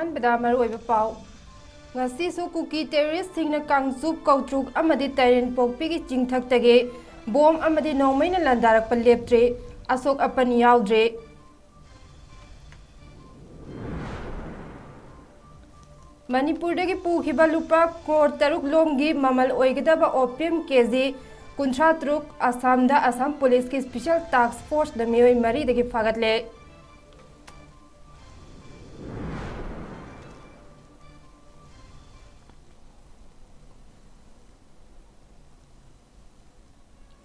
ꯑꯍꯥꯟꯕꯗ ꯃꯔꯨꯑꯣꯏꯕ ꯄꯥꯎ ꯉꯁꯤꯁꯨ ꯀꯨꯀꯤ ꯇꯦꯔꯣꯔꯤꯁꯁꯤꯡꯅ ꯀꯥꯡꯆꯨꯞ ꯀꯧꯇ꯭ꯔꯨꯛ ꯑꯃꯗꯤ ꯇꯥꯏꯔꯦꯟꯄꯣꯛꯄꯤꯒꯤ ꯆꯤꯡꯊꯛꯇꯒꯤ ꯕꯣꯝ ꯑꯃꯗꯤ ꯅꯣꯡꯃꯩꯅ ꯂꯥꯟꯗꯥꯔꯛꯄ ꯂꯦꯞꯇ꯭ꯔꯦ ꯑꯁꯣꯛ ꯑꯄꯟ ꯌꯥꯎꯗ꯭ꯔꯦ ꯃꯅꯤꯄꯨꯔꯗꯒꯤ ꯄꯨꯈꯤꯕ ꯂꯨꯄꯥ ꯀ꯭ꯔꯣꯔ 6 ꯂꯣꯝꯒꯤ ꯃꯃꯜ ꯑꯣꯏꯒꯗꯕ ꯑꯣꯄꯤꯌꯝ ꯀꯦꯖꯤ 53 ꯑꯁꯥꯝꯗ ꯑꯁꯥꯝ ꯄꯨꯂꯤꯁꯀꯤ ꯁ꯭ꯄꯦꯁꯤꯌꯦꯜ ꯇꯥꯛꯁ ꯐꯣꯔꯁꯅ ꯃꯤꯑꯣꯏ 4 ꯐꯥꯒꯠꯂꯦ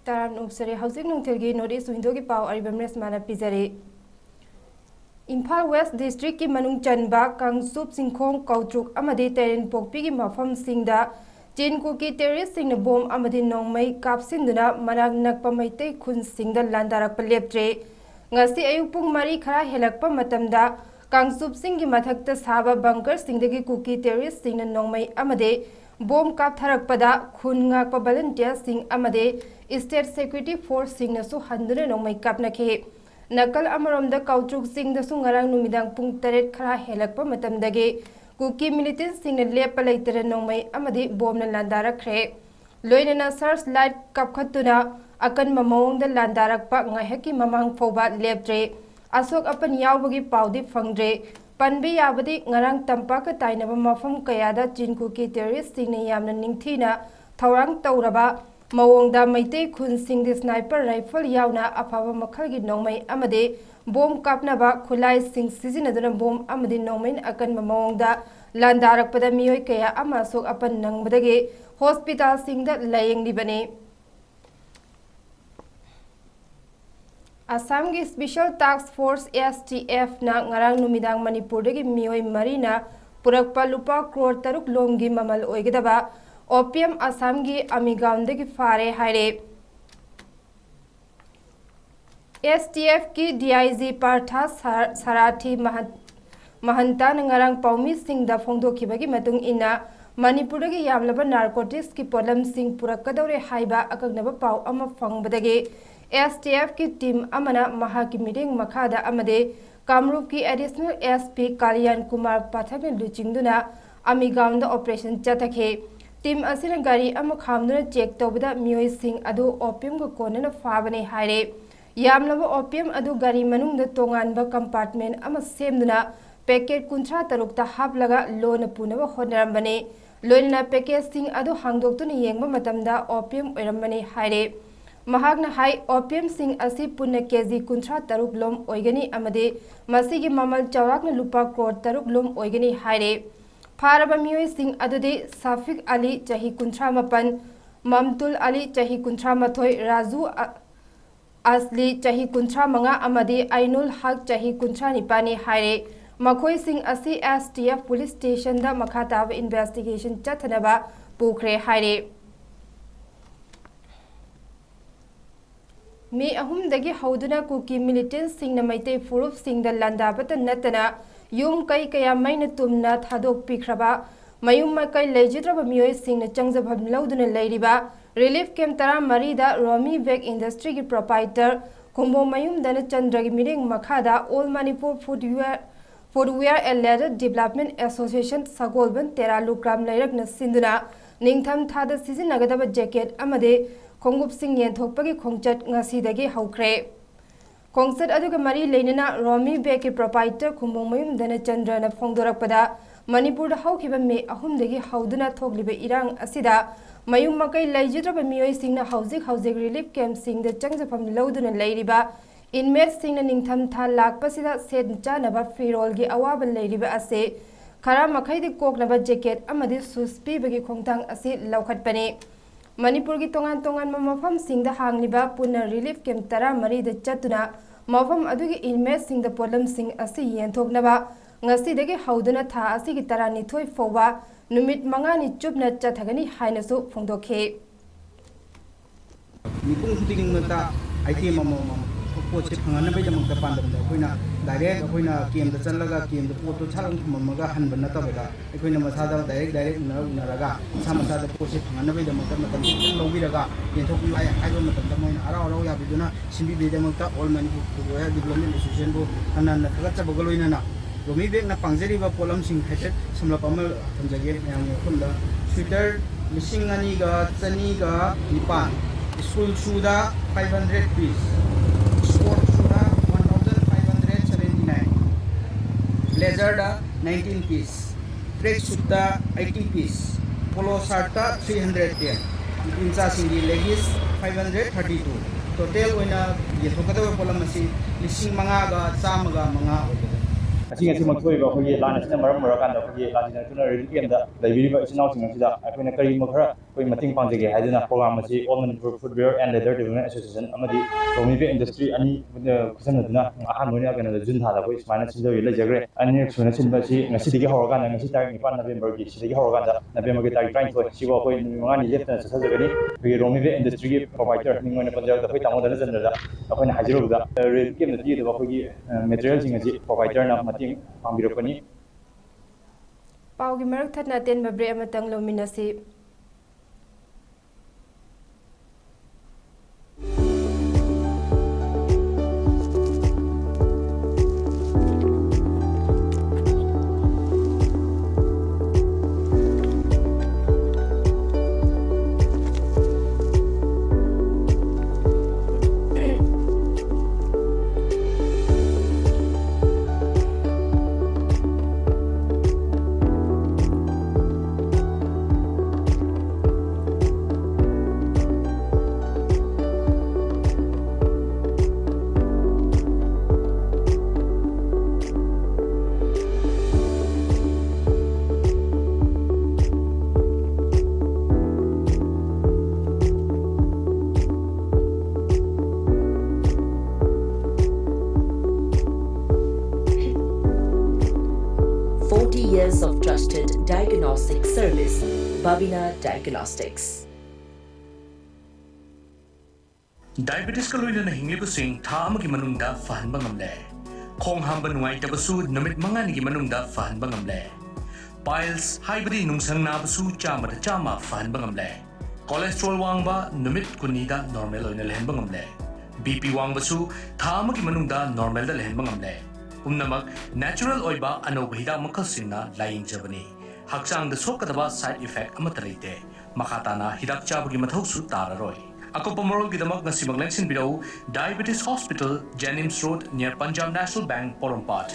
ताराम नुसरे हौजिक नुंथेलगी नॉर्थ ईस्ट विंडोगी पाव अरिबम रेशमाना पिजरे इम्फाल वेस्ट डिस्ट्रिक्ट की मनुंग चनबा 𝐋𝐢𝐯𝐞 कौट्रुक अमदि तैरेनपोक्पी की मफम सिंगदा चीनकू की टेररिस्ट सिंगना बोम अमदि नोंगमै कापसिंदुना मनाक नकपा मैतै खुन सिंगदा लांदारकपा लेप्त्रे ngasi ayuk pung 4 khara helakpa matamda Kangchup ꯁꯤꯡꯒꯤ ꯃꯊꯛꯇ ꯁꯥꯕ ꯕꯪꯀꯔ ꯁꯤꯡꯗꯒꯤ ꯀꯨꯀꯤ ꯇꯦꯔꯣꯔꯤꯁ ꯁꯤꯡꯅ ꯅꯣꯡꯃꯩ ꯑꯃꯗꯤ ꯕꯣꯝ ꯀꯥꯞꯊꯔꯛꯄꯗ ꯈꯨꯟ ꯉꯥꯛꯄ ꯚꯣꯂꯟꯇꯤꯌꯔꯁꯤꯡ ꯑꯃꯗꯤ ꯁ꯭ꯇꯦꯠ ꯁꯦꯀ꯭ꯌꯨꯔꯤꯇꯤ ꯐꯣꯔꯁꯁꯤꯡꯅꯁꯨ ꯍꯟꯗꯨꯅ ꯅꯣꯡꯃꯩ ꯀꯥꯞꯅꯈꯤ ꯅꯀꯜ ꯑꯃꯔꯣꯝꯗ ꯀꯧꯇ꯭ꯔꯨꯛꯁꯤꯡꯗꯁꯨ ꯉꯔꯥꯡ ꯅꯨꯃꯤꯗꯥꯡ ꯄꯨꯡ 8 ꯈꯔ ꯍꯦꯜꯂꯛꯄ ꯃꯇꯝꯗꯒꯤ ꯀꯨꯀꯤ ꯃꯤꯂꯤꯇꯦꯟꯠꯁꯤꯡꯅ ꯂꯦꯞꯄ ꯂꯩꯇꯅ ꯅꯣꯡꯃꯩ ꯑꯃꯗꯤ ꯕꯣꯝꯅ ꯂꯥꯟꯗꯥꯔꯛꯈ꯭ꯔꯦ ꯂꯣꯏꯅꯅ ꯁꯔꯆ ꯂꯥꯏꯠ ꯀꯥꯞꯈꯠꯇꯨꯅ ꯑꯀꯟꯕ ꯃꯑꯣꯡꯗ ꯂꯥꯟꯗꯥꯔꯛꯄ ꯉꯥꯏꯍꯥꯛꯀꯤ ꯃꯃꯥꯡ ꯐꯥꯎꯕ ꯂꯦꯞꯇ꯭ꯔꯦ ꯑꯁꯣꯛ ꯑꯄꯟ ꯌꯥꯎꯕꯒꯤ ꯄꯥꯎꯗꯤ ꯐꯪꯗ꯭ꯔꯦ ꯄꯟꯕ ꯌꯥꯕꯗꯤ ꯉꯔꯥꯡ ꯇꯝꯄꯥꯛꯀ ꯇꯥꯏꯅꯕ ꯃꯐꯝ ꯀꯌꯥꯗ ꯆꯤꯟꯀꯨꯀꯤ ꯇꯦꯔꯣꯔꯤꯁꯁꯤꯡꯅ ꯌꯥꯝꯅ ꯅꯤꯡꯊꯤꯅ ꯊꯧꯔꯥꯡ ꯇꯧꯔꯕ ꯃꯑꯣꯡꯗ ꯃꯩꯇꯩ ꯈꯨꯟꯁꯤꯡꯗ ꯁ꯭ꯅꯥꯏꯄꯔ ꯔꯥꯏꯐꯜ ꯌꯥꯎꯅ ꯑꯐꯕ ꯃꯈꯜꯒꯤ ꯅꯣꯡꯃꯩ ꯑꯃꯗꯤ ꯕꯣꯝ ꯀꯥꯞꯅꯕ ꯈꯨꯠꯂꯥꯏꯁꯤꯡ ꯁꯤꯖꯤꯟꯅꯗꯨꯅ ꯕꯣꯝ ꯑꯃꯗꯤ ꯅꯣꯡꯃꯩꯅ ꯑꯀꯟꯕ ꯃꯑꯣꯡꯗ ꯂꯥꯟꯗꯥꯔꯛꯄꯗ ꯃꯤꯑꯣꯏ ꯀꯌꯥ ꯑꯃ ꯑꯁꯣꯛ ꯑꯄꯟ ꯅꯪꯕꯗꯒꯤ ꯍꯣꯁꯄꯤꯇꯥꯜꯁꯤꯡꯗ ꯂꯥꯌꯦꯡꯂꯤꯕꯅꯤ Assam special task force STF ना ngarang numidang manipur dagi mioi marina purakpa lupa crore 6 lomgi mamal oigedaba opium asam gi amigaon dagi fare haire STF ki DIG partha sarathi mahanta ngarang paumi sing da phongdokibagi matung ina manipur dagi yamlaba narcotics ki polam sing purakadore haiba akagnaba pau ama fangbadagi STF की team अमना महाकी meeting मखादा अमदे Kamrup की additional SP कल्याण कुमार पाठक ने लुचिंगदुना अमिगाउंड operation चतखे team असिना गाड़ी अम खामदुना check तौबदा मियोई Singh अदु opium को कोनना फाबने हाइरे यामलबा opium अदु गाड़ी मनुंग तोंगानबा compartment अम सेमदुना packet 53 ता हापलगा लोन पुनबा होनरमबने लोइना पैकेट सिंह अदु हांगदोक्तुना येंगबा मतमदा ओपियम ओइरमबने हाइरे महागना हाई ओपियम सिंह असी पुण्य केजी 53 लोम ओइगनी अमदे मसीगी ममल चौराकना लुपा करोड़ 3 लोम ओइगनी हाइरे फारबा मियोई सिंह अदुदे साफिक अली चही 53 ममतुल अली चही 53 राजू असली चही 53 अमदे आइनुल हक चही 59 हाइरे मखोई सिंह असी STF पुलिस स्टेशन दा मखाताब इन्वेस्टिगेशन चथनबा पुखरे हाइरे मे अहुमदगी हौदुना कुकी मिलिटेंट सिंगना मैते फुरुफ सिंगदा लांदाबत नतना युम कई कया मैन तुमना थादोक पिखरबा मयुम मकई लेजिद्रब मियोय सिंगना चंगजभम लौदुना लैरिबा रिलीफ कैंप 13 दा रोमी वेग इंडस्ट्री की प्रोपाइटर कुंबो मयुम दन चंद्रगी मिरिंग मखादा all Manipur footwear and leather development association सगोलबन 13 लुक्राम लैरकना सिंदुना निंगथम थादा सिजिनगदब जैकेट अमदे खोंगुप सिंह येंथोकपगी खोंगचट ngasi हौख्रे खोंगचट अदुगा मरी लेनना रोमी बेग की प्रोपाइटर खुंबोंमयुम दन चंद्रना फोंदोरकपदा मणिपुर हौखिबा मे अहुमदगी हौदुना थोकलिबे इरांग असिदा मयुम मकई लैजिद्रबा मियोय सिंगना हौजिक रिलीफ कैंप सिंगद चंगजफम लौदुना लैरिबा इनमेट सिंगना निंगथम था लाकपसिदा सेद चानबा फिरोलगी अवाबा लैरिबा असे खरा मखैदि कोकनबा जैकेट अमदि शूज पीबगी खोंगतांग असे लौखटपने मणिपुर की तोंगान मफम सिंगदा हांगलिबा पुनः रिलीफ कैंप 13 चतुना मफम अदुगी इनमेट सिंगद पोलम सिंग असी येंथोकनबा ngasi हौदुना था असिगी 12 फौबा नुमित 5 चुपना चथगनी हाइनसु फोंदोखे मिपुंग खुदिंगमता आइटेम अमम पोचे फंगनबैदमक्ता पांदमदा अखोइना डायरेक्ट अखोइना केमदा चलगा केमदा पोतो छालंग थममगा हनबा नतबदा अखोइना मसादा डायरेक्ट उनरगा मसादा पोचे फंगनबैदमक्ता मतम खितंग लौबिरगा येंथोकि हाइबा मतमदा मोइना अराव याबिदुना सिंबिबेदमक्ता all Manipur footwear development association बो हनन थगचबगा लोइनना रोमी बेग ना पांगजरीबा पोलम सिंह हाइटेड समलप अमल थमजगे मयाम मफमदा स्वेटर लिसिंग अनी गा चनी गा निपान स्कूल शूदा 500 पीस स्पोर्ट शूदा 1579 ब्लेजर दा 19 पीस ट्रैक सूट दा 80 पीस पोलो शर्ट दा 310 इंचा सिंगी लेगिस 532 टोटल ओइना येथोकदब पोलम असी लिसिंग मंगा गा चामगा मंगा ꯑꯁꯤꯒꯤ ꯃꯊꯣꯏꯕ ꯑꯩꯈꯣꯏꯒꯤ ꯂꯥꯟ ꯑꯁꯤꯅ ꯃꯔꯝ ꯑꯣꯏꯔꯀꯥꯟꯗ ꯑꯩꯈꯣꯏꯒꯤ ꯂꯥꯟꯖꯤꯟꯅꯔꯛꯇꯨꯅ ꯔꯤꯂꯤꯐ ꯀꯦꯝꯞꯗ ꯂꯩꯕꯤꯔꯤꯕ ꯏꯆꯤꯟ ꯏꯅꯥꯎꯁꯤꯡ ꯑꯁꯤꯗ ꯑꯩꯈꯣꯏꯅ ꯀꯔꯤꯒꯨꯝꯕ ꯈꯔ ꯑꯩꯈꯣꯏ ꯃꯇꯦꯡ ꯄꯥꯡꯖꯒꯦ ꯍꯥꯏꯗꯨꯅ ꯄ꯭ꯔꯣꯒ꯭ꯔꯥꯝ ꯑꯁꯤ all Manipur footwear and leather development association ꯑꯃꯗꯤ ꯔꯣꯃꯤ ꯕꯦꯛ ꯏꯟꯗꯁꯇ꯭ꯔꯤ ꯑꯅꯤ ꯈꯨꯠꯁꯝꯅꯗꯨꯅ ꯑꯍꯥꯟꯕ ꯑꯣꯏꯅ ꯀꯩꯅꯣꯗ ꯖꯨꯟ ꯊꯥꯗ ꯑꯩꯈꯣꯏ ꯁꯨꯃꯥꯏꯅ ꯁꯤꯟꯖꯧ ꯂꯩꯖꯈ꯭ꯔꯦ ꯑꯅꯤꯔꯛ ꯁꯨꯅ ꯁꯤꯟꯕ ꯑꯁꯤ ꯉꯁꯤꯗꯒꯤ ꯍꯧꯔꯀꯥꯟꯗ ꯉꯁꯤ ꯇꯥꯔꯤꯛ 9 ꯅꯕꯦꯝꯕꯔꯒꯤ ꯁꯤꯗꯒꯤ ꯍꯧꯔꯀꯥꯟꯗ ꯅꯕꯦꯝꯕꯔꯒꯤ ꯇꯥꯔꯤꯛ 23 ꯁꯤꯐꯥꯎ ꯑꯩꯈꯣꯏ ꯅꯨꯃꯤꯠ 5ꯅꯤ ꯂꯦꯞꯇꯅ ꯆꯠꯊꯖꯒꯅꯤ ꯑꯩꯈꯣꯏꯒꯤ ꯔꯣꯃꯤ ꯕꯦꯛ ꯏꯟꯗꯁꯇ꯭ꯔꯤꯒꯤ ꯄ꯭ꯔꯣꯚꯥꯏꯗꯔ ꯃꯤꯡ ꯑꯣꯏꯅ ꯄꯟꯖꯕꯗ ꯑꯩꯈꯣꯏ ꯇꯥꯃꯣ ꯙꯅꯆꯟꯗ꯭ꯔꯗ ꯑꯩꯈꯣꯏꯅ ꯍꯥꯏꯖꯔꯨꯕꯗ ꯔꯤꯂꯤꯐ ꯀꯦꯝꯞꯗ ꯄꯤꯒꯗꯕ ꯑꯩꯈꯣꯏꯒꯤ ꯃꯦꯇꯔꯤꯌꯦꯜꯁꯤꯡ ꯑꯁꯤ ꯄ꯭ꯔꯣꯚꯥꯏꯗꯔꯅ ꯃꯇꯦꯡ ꯄꯥꯡꯕꯤꯔꯛꯄꯅꯤ पाउगी मरक थना तेन break अमतंग लोमिनसी 40 years of trusted diagnostic service, Babina Diagnostics. Diabetes ka luina na hinglibusing tama ki manungda fahan bangamle. Kong hamba nuay tabasu namit mga nigi manungda fahan bangamle. Piles haibadi nungsang nabasu chama da chama fahan bangamle. Cholesterol wang ba namit kunida normal oina lehen bangamle. BP wang basu tama ki manungda normal da lehen bangamle. Umnamak natural oiba anoba hidak makasingna laying jabani. Haksang da sokadaba side effect amatalite. Makatana hidak chabagi mathausu tararoy. Ako pamorol gidamak na simaglensin bidaw Diabetes Hospital, Jennings Road near Punjab National Bank, Porompat.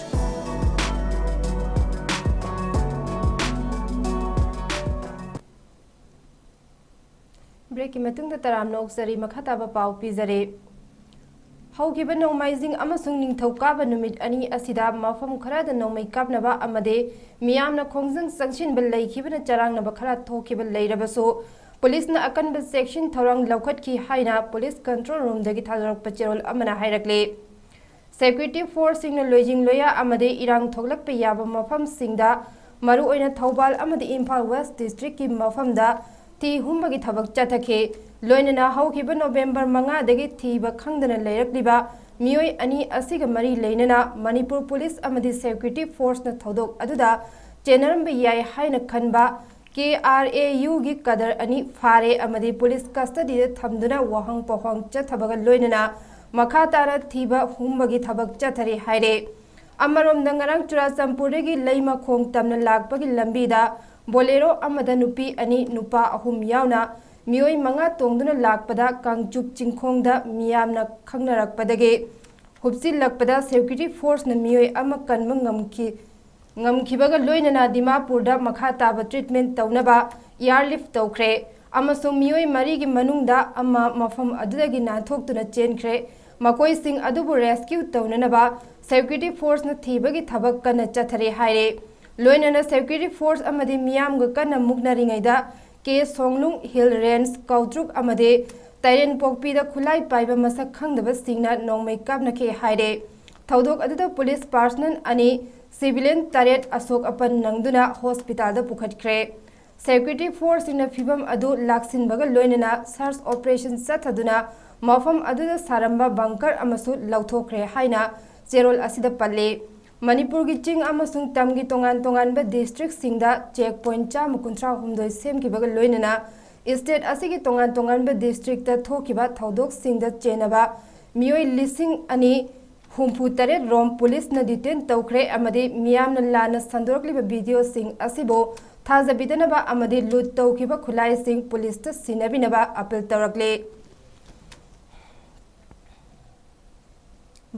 Break matung da taram nok sari makhata ba pau pizare. Haugiba nomaizing amasung ningthauka numit ani asida mafam khara da nomai kapnaba amade miyamna khongjang sangshin bal leikibana charang na bakhara thokibal leirabaso police na akan ba section thorang laukat ki haina police control room dagi thalrak pacherol amana hairakle security force sing lojing loya amade irang thoglak pe yaba mafam singda maru oina Thobal amade Imphal West district ki mafam da ti humbagi thabak chathake loinana haukiba November 5 dagi thiba khangdana leirakliba mioi ani asiga mari leinana Manipur police amadi security force na thodok aduda chenaram ba yai haina khanba 𝐀𝐲 gi kadar ani fare amadi police custody da thamduna wahang pohang chathabaga loinana makha tara thiba humbagi thabak chathari haire amarom dangarang Churachampur gi leima khong tamna lakpagi lambi da bolero amada nupi ani nupa ahum yauna mioi manga tongduna lakpada kangchup chingkhong da miyamna khangnarakpadage hupsil lakpada security force na mioi ama kanma ngamkhibaga loinana Dimapur da makha taba treatment taunaba airlift tawkhre amasung mioi mari gi manungda ama mafam adudagi nathokduna chenkhre makoi sing adubu rescue taunanaba security force na thibagi thabak kana chathare haire loinana security force amadi miyam ga kana muknaringaida 𝐂𝐓𝐃 Hill Range Kautruk amade Tairen Pokpi da khulai paiba masak khangdaba singna nongmai kapnake haire thodok aduda police personnel ani civilian taret asok apan nangduna hospital da pukhatkre security force in fibam adu laksin baga loinana search operation sathaduna mafam aduda saramba bunker amasu lauthokre haina zerol asida palle Manipur gi ching amasung tamgi tongan ba district singda checkpoint cham kuntra humdoi sem ki baga loinana state asigi tongan ba district ta thokiba thodok singda chenaba mioi lising ani हुम्फुतरे Rome police न detain तौखरे अमदे मियामन लाना संदोरकलिबा video Singh असिबो थाजबिदनबा अमदे लूट तौखिबा खुलाई Singh police त सिनबिनबा appeal तौरकले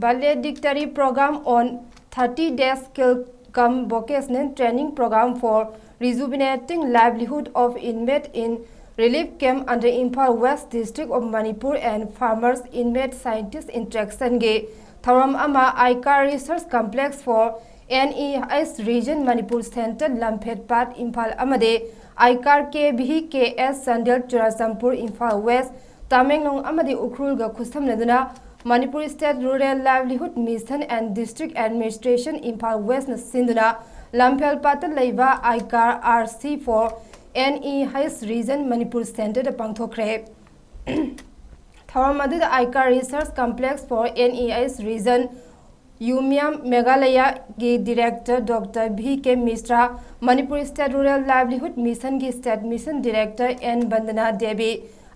valedictory program on 30-day skill-cum vocational training program for rejuvenating livelihood of inmates in relief camp under Imphal West District of Manipur and farmers inmate scientist interaction ge Tharam ama ICAR Research Complex for NES Region Manipur Center Lamphet Pat Imphal amade ICAR 𝐂𝐓𝐄𝐻 Sandel Churasampur Imphal West Tamenglong amade Ukrul ga khusam Manipur State Rural Livelihood Mission and District Administration Imphal West na sinduna Lamphet Pat leiba ICAR RC for NES Region Manipur Center da pangthokre Tharam adu ICAR Research Complex for NES Region 𝐷 Meghalaya ge Director Dr. V.K. Mishra, Manipur State Rural Livelihood Mission ge State Mission Director N. Bandana Devi,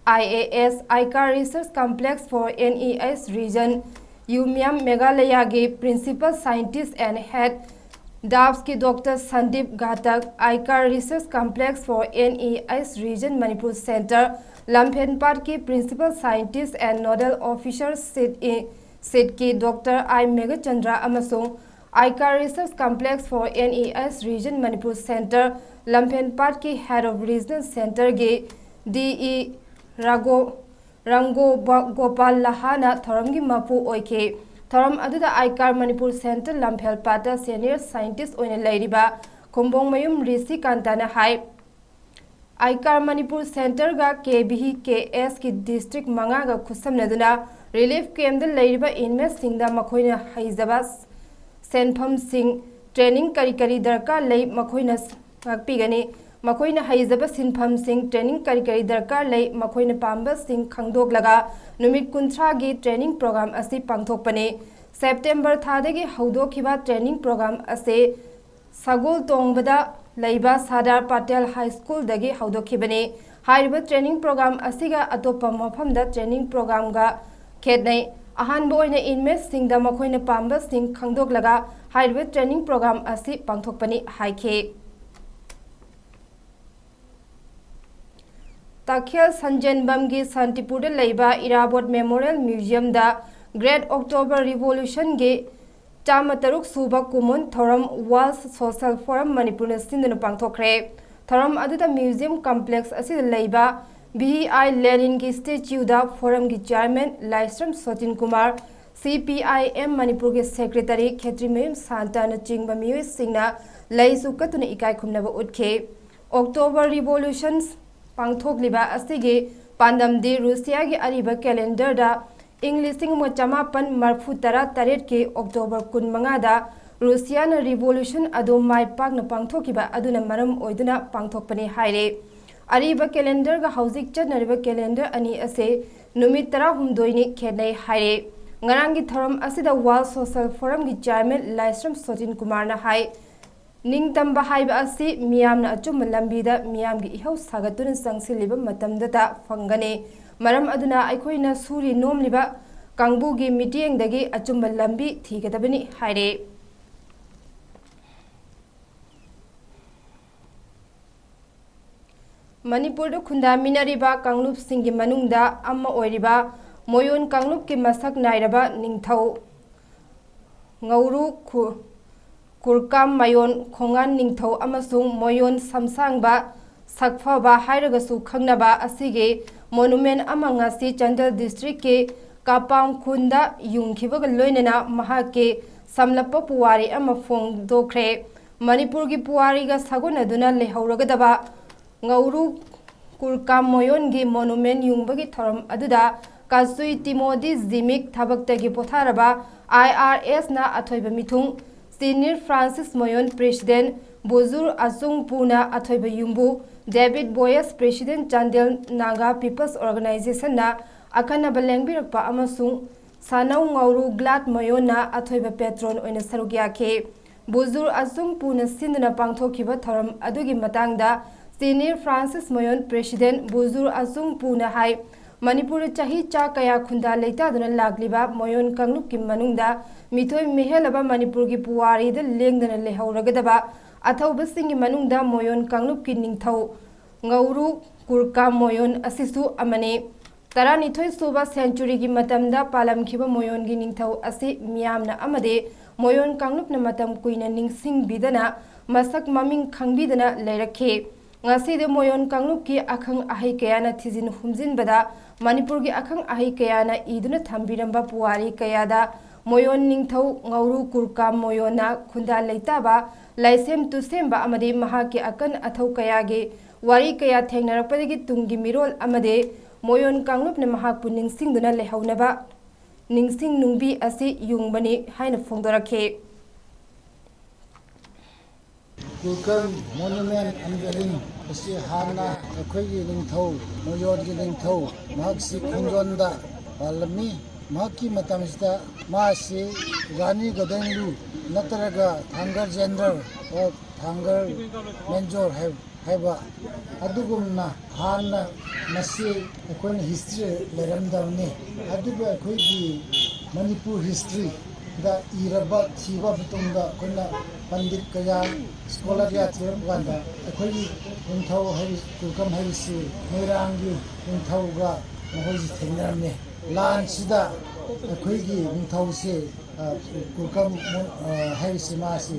IAS ICAR Research Complex for NES Region 𝐷 Meghalaya ge Principal Scientist and Head DAPS ki Dr. Sandeep Ghatak, ICAR Research Complex for NES Region Manipur Center, Lamphet ki Principal Scientist and Nodal Officer Sid ki Dr. I. Megachandra amasung ICAR Research Complex for NES Region Manipur Center, Lamphet ki Head of Regional Center ge D.E. Rango Gopal Lahana Tharamgi Mapu Oike. Tharam aduda ICAR Manipur Center Lamphet Pata Senior Scientist oina leiriba Khombong Mayum Risi Kantana Hai ICAR Manipur Center ga 𝐂𝐵𝐻 ki District Manga ga khusamnaduna Relief Camp da leiriba inmates singda makhoina haizaba senpham sing training kari darkar lei makhoina ngakpigani makhoina haizaba sinpham sing training kari darkar lei makhoina pamba sing khangdoklaga numit 30 gi training program asi pangthokpane September thadagi haudokhiba training program ase Sagol Tongbada leiba Sadar Patel High School dagi haudokhibane hariba training program asiga atopa mafamda training program ga khetnai ahanbo oina inmates singda makhoina pamba sing khangdoklaga hariba training program asi pangthokpani haikhe Takhel Sanjanbam gi Santipur da leiba Irabot Memorial Museum da Great October Revolution ge Tamataruk Suba Kumun Thoram Walls Social Forum Manipur na sinduna pangthokre Thoram aduda museum complex asi leiba B.I. Lenin ki statue da forum ki chairman Laisram Sotin Kumar CPIM Manipur ke secretary Khetrimem Santa na chingba miyo singna laisu katuna ikai khumnaba utke October Revolutions pangthokliba asige pandam de Russia ki ariba calendar da English mo chamapan marfu tara taret ke October 15 da Russia na revolution ado mai pak na pangthokiba aduna maram oiduna pangthokpani haire Ariba calendar ga hausik chanariba calendar ani ase numit 12 ni khenai haire ngarangi thoram asida World Social Forum gi chairman Laisram Sotin Kumar na hai ningtamba haiba asi miyamna achum lambi da miyam gi ihau sagatun sangsiliba matamda ta fangane maram aduna aikoina suri nomliba kangbu gi meeting dagi achum lambi thigadabani haire Manipur da khundaminariba kanglup singi manungda amma oiriba moyon kanglup ki masak nairaba ningthau ngauru kurkam mayon khongan ningthau amasung moyon samsangba sakphaba hairagasu khangnaba asige monument ama ngasi Chandel district ke kapam khunda yungkhibaga loinena mahake samlappa puwari ama fongdokre Manipur gi puwari ga sagonaduna lehauragadaba ngauru kurkam moyon gi monument yungbagi thoram aduda kasui timodi zimik thabaktagi potharaba IRS na athoiba mithung senior Francis moyon president bozur asung puna athoiba yumbu David Boyes president Chandel Naga People's Organization na akana balengbirakpa amasung sanau ngauru glad moyon na athoiba patron oina sarugya ke bozur asung puna sinduna pangthokiba thoram adugi matangda Senior Francis Moyon President Buzur Asung Puna Hai Manipur chahi cha kaya khunda leita duna lagliba Moyon Kanglup ki manungda मिथोय मेहेलबा मणिपुर की पुवारी the लेंगदना लेहौरगदबा अथौबसिंगी मनुंगदा मोयोन कांगलुप की Ningthou ngawru kurkam moyon asisu amane taranithoi suba century gi matamda palamkhiba moyon gi ningthau asi miyamna amade moyon kanglupna matam kuina ningsing bidana masak maming khangbidana leirakhe ngasi de moyon kanglup ki akhang ahai kayana thizin humjin bada manipur gi akhang ahai kayana iduna thambiramba puwari kayada moyon ningthau ngawru kurkam moyona khunda leitaba laisem tu semba amade mahaki akan athau kayage wari kaya thengnarapadagi tungi mirol amade moyon kanglupna mahakpu ningsingduna lehaunaba ningsing nungbi asi yungbani haina phongdorakhe Kurkam monument unveiling asi hana akhoi ningthau moyon gi ningthau mahaksi khungjonda palami mahaki matamsida masi rani gadanglu natraga thangar gender or thangar menjor haiba adugumna hana masi akhoi history leramdamne aduga akhoi gi manipur history da iraba thiba butungda kona pandit kaya scholar ya thirwanda akhoi ningthau hai kurkam hai si merangi ningthau ga mohoi thengarne lan sida akhoi gi ningthau se kurkam hai si ma si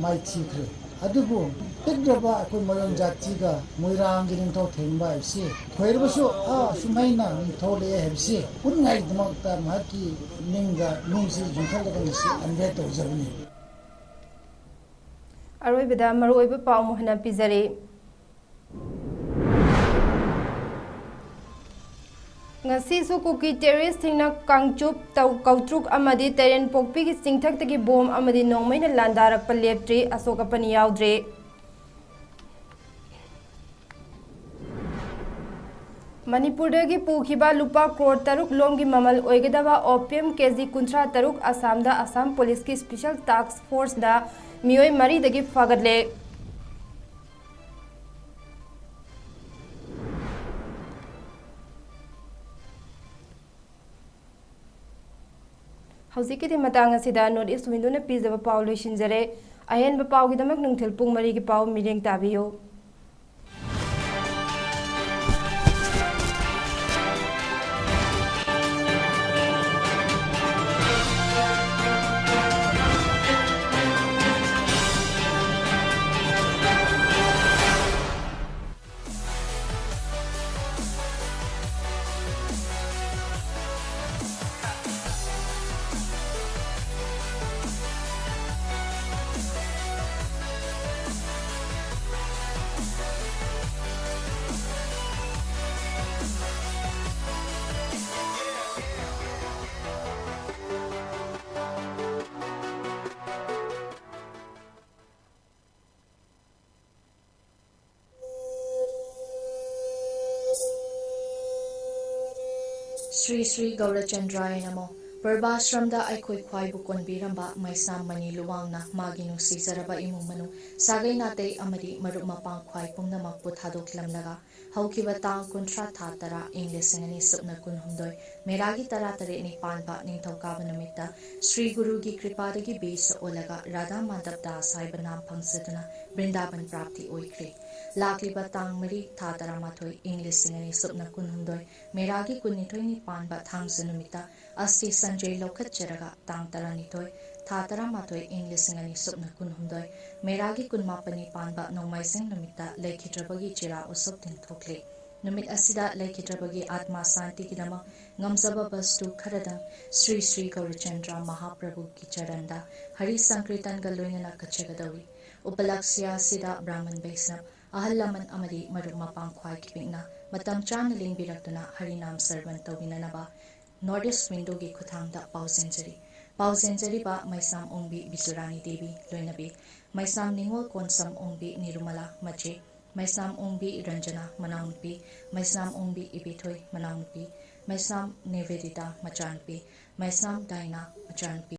mai thikre adubu tikdraba akhoi moyon jati ga moirang gi ningthau thengba si khoirbasu sumaina ningthau le hebsi unnai dmakta mahaki ninga nungsi junkhalaga si anve tawjabni aroibada maroiba paw mohana pizare ngasi su kuki terrorist thingna kangchup taw kautruk amadi teren pokpi gi singthak tagi bom amadi nongmaina landarak paleptri asoka pani yaudre manipur dagi pukhiba lupa crore taruk lomgi mamal oigedaba opium kg kuntra taruk asam da assam police ki special task force da mioi mari dagi fagadle हौजिक के Matang असिदा north east window ने पीजब पाव लोइसिनजरे अहेन पाव गिदमक नुंथल पुंग मरी की पाव मिरेंग ताबियो 𝐶𝐶𝐲𝐶𝐿𝐉 ꯄꯔꯕꯥꯁ꯭ꯔꯝꯗ ꯑꯩꯈꯣꯏ ꯈ꯭ꯋꯥꯏꯕꯨ ꯀꯣꯟꯕꯤꯔꯝꯕ ꯃꯩꯁꯥ ꯃꯅꯤ ꯂꯨꯋꯥꯡꯅ ꯃꯥꯒꯤ ꯅꯨꯡꯁꯤꯖꯔꯕ ꯏꯃꯨꯡ ꯃꯅꯨꯡ ꯁꯥꯒꯩ ꯅꯥꯇꯩ ꯑꯃꯗꯤ ꯃꯔꯨꯞ ꯃꯄꯥꯡ ꯈ꯭ꯋꯥꯏ ꯄꯨꯝꯅꯃꯛꯄꯨ ꯊꯥꯗꯣꯛꯂꯝꯂꯒ ꯍꯧꯈꯤꯕ ꯇꯥꯡ 30 ꯊꯥ 10 ꯏꯪ 2016 ꯃꯦꯔꯥꯒꯤ 13 ꯄꯥꯟꯕ ꯅꯤꯡꯊꯧꯀꯥꯕ ꯅꯨꯃꯤꯠꯇ ಶ್ರೀ ಗುರುꯒꯤ ಕೃಪಾꯗꯒꯤ ಬೇಸ ಒಲಗ ರಾಧಾ ಮಾಧವ್ ದಾಸ್ ꯍꯥꯏꯕ ꯅꯥꯝ ꯐꯪꯖꯗꯨꯅ ꯕ꯭ꯔꯤꯟꯗꯥꯕꯟ ꯄ꯭ರಾಪ್ತಿ ꯑꯣꯏꯈ꯭ꯔꯦ ꯂꯥꯛꯂꯤꯕ ꯇꯥꯡ 4 ꯊꯥ 11 ꯏꯪ 2016 ꯃꯦꯔꯥꯒꯤ 22ꯅꯤ ꯄꯥꯟꯕ ꯊꯥꯡꯖ ꯅꯨꯃꯤꯠꯇ ꯑꯁꯤ ꯁꯟꯖꯩ ꯂꯧꯈꯠꯆꯔꯒ ꯇꯥꯡ 12 ꯊꯥ 11 ꯏꯪ 2016 ꯃꯦꯔꯥꯒꯤ 18ꯅꯤ ꯄꯥꯟꯕ ꯅꯣꯡꯃꯥꯏꯖꯤꯡ ꯅꯨꯃꯤꯠꯇ ꯂꯩꯈꯤꯗ꯭ꯔꯕꯒꯤ ꯆꯦꯔꯥ ꯎꯁꯣꯞ ꯇꯤꯟꯊꯣꯛꯂꯦ ꯅꯨꯃꯤꯠ ꯑꯁꯤꯗ ꯂꯩꯈꯤꯗ꯭ꯔꯕꯒꯤ आत्मा शांतिगिदमक ngамजꯕ वस्तु खरदंग श्री श्री गौरचंद्र महाप्रभु की चरणदा हरि संकीर्तनगा लोइनना कचगदौरी उपलक्ष्य सिदा ब्राह्मण वैष्णव अहल लमन अमरी मरुप मपांग ख्वाई किपिंगना मतम चान लिंबिरक्तुना हरिनाम सर्वन तौबिननबा नॉर्थ ईस्ट विंडो की खुथांगदा पाउजेंजरी बा मैसाम ओंबी बिजुरानी देवी लोइनबी मैसाम निंगोल कोनसम ओंबी निरुमला मचे मैसाम ओंबी रंजना मनाउनपी मैसाम ओंबी इबिथोई मनाउनपी मैसाम निवेदिता मचानपी मैसाम डायना मचानपी